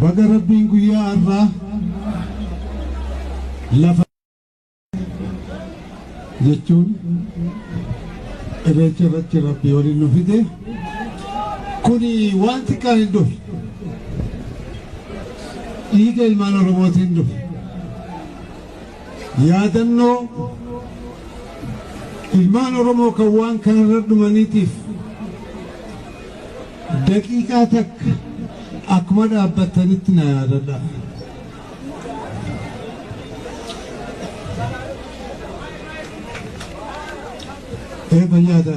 baga rabbiin guyyaa har'aa lafa jechuun irreecha irratti rabbii waliin nu fide kuni wanti kan hin dhufe dhiiga ilmaan Oromootiin dhufe yaadannoo ilmaan Oromoo kan waan kanarra dhumaniitiif daqiiqaa takka akkuma dhaabbatanitti na yaadadha. Fayyaada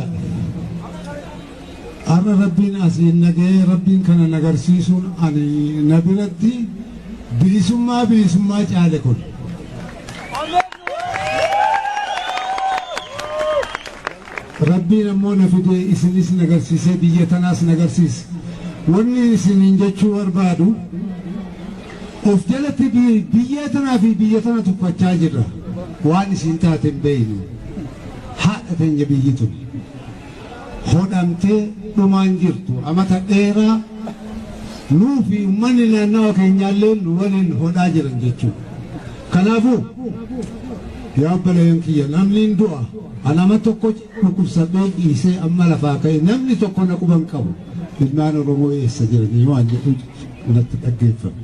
har'a rabbiin asiin nagahee rabbiin kana nagarsiisuun ani na biratti bilisummaa caale kun. Rabbiin ammoo na fidee isinis nagarsiisee biyya tanaas nagarsiise. Wanni isiniin jechuu barbaadu of jalatti biyya tanaa fi biyya tana tuffachaa jirra waan isin taate hin beeynu. Haadha teenya biyyi tun hodhamtee dhumaan jirtu amata dheeraa nuu fi uummanni naannawa keenyaallee nu waliin hodhaa jiran jechuudha. Kanaafuu yaa obboleeyyan kiyya namni hin du'a anama tokko dhukkubsadhee dhiisee amma lafaa ka'e namni tokko na quban qabu ilmaan Oromoo eessa jiranii waan jedhu natti dhaggeeffame.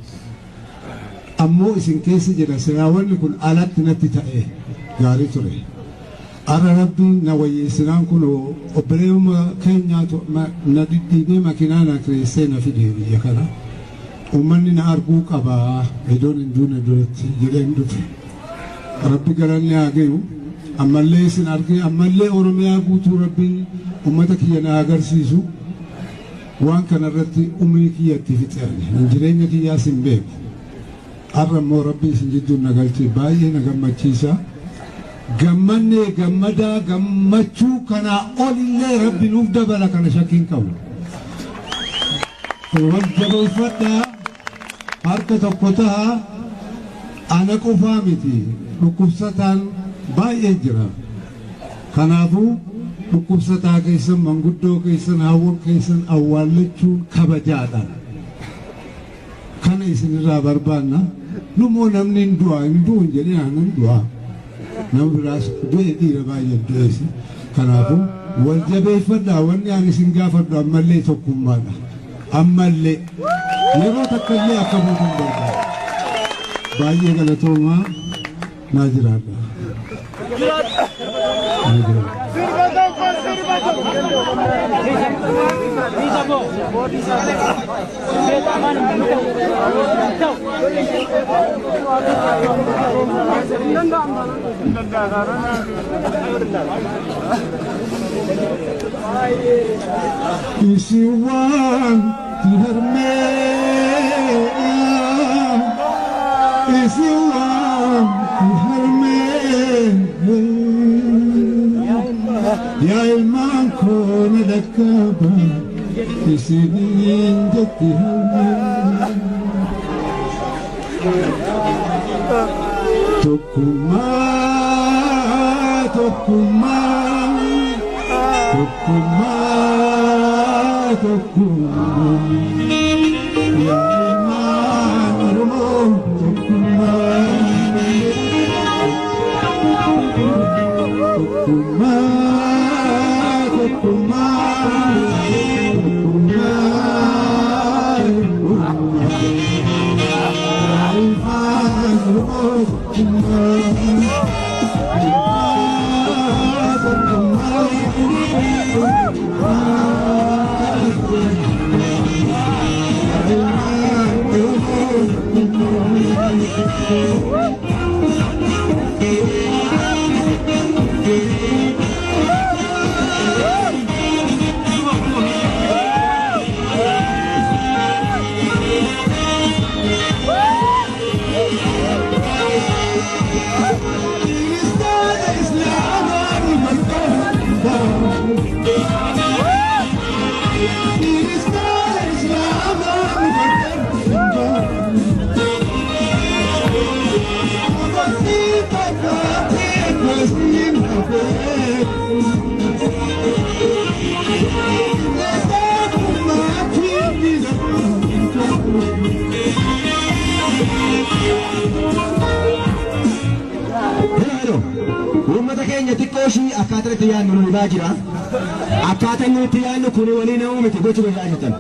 Ammoo isin keessa jira siraawwanni kun alatti natti ta'e gaarii ture. Ara rabbiin na wayyeessinaan kun obboleeyuma keenyaatu na dhidhiibee makiinaa na kireessee na fidee biyya kana uummanni na arguu qabaa iddoon hin duune duratti jedheen dhufe. Rabbi galanni haa gayu ammallee isin argee ammallee Oromiyaa guutuu rabbiin uummata kiyya na agarsiisu waan kanarratti umrii kiyyatti fixeerne jireenya kiyyaas hin beeku. Har'a immoo rabbi isin jidduun na galchee baay'ee na gammachiisa. Gammanne gammadaa gammachuu kana olillee rabbi nuuf dabala kana shakkiin qabu. Wal jabeeffadhaa harka tokko ta'a ana qofaa miti dhukkubsataan baay'ee jira. Kanaafuu dhukkubsataa keessan manguddoo keessan hawwan keessan awwaallachuun kabajaadha. Kana isinirraa barbaanna numoo namni hin du'a hin du'u hin jedhee aanan du'a. Nam biraas du'e dhiira baay'ee du'eesi. Kanaafuu wal jabeeffadhaa wanni ani isin gaafadhu ammallee tokkummaadha. Ammallee yeroo takkaallee akka buutan barbaada. Baay'ee galatoomaa naa jiraadha. Isiwan tiharmee isiwan tiharmee ya ilman kona lakaba isinin jatti harmee Tokuma Tokuma Tokuma Tokuma Ya iman Oromo Tokuma Tokuma Tokuma uummata keenya xiqqoo ishii akkaataa itti yaadnu nu hibaa jira. Akkaataa inni itti yaadnu kun waliin uumite gochuu barbaachatan.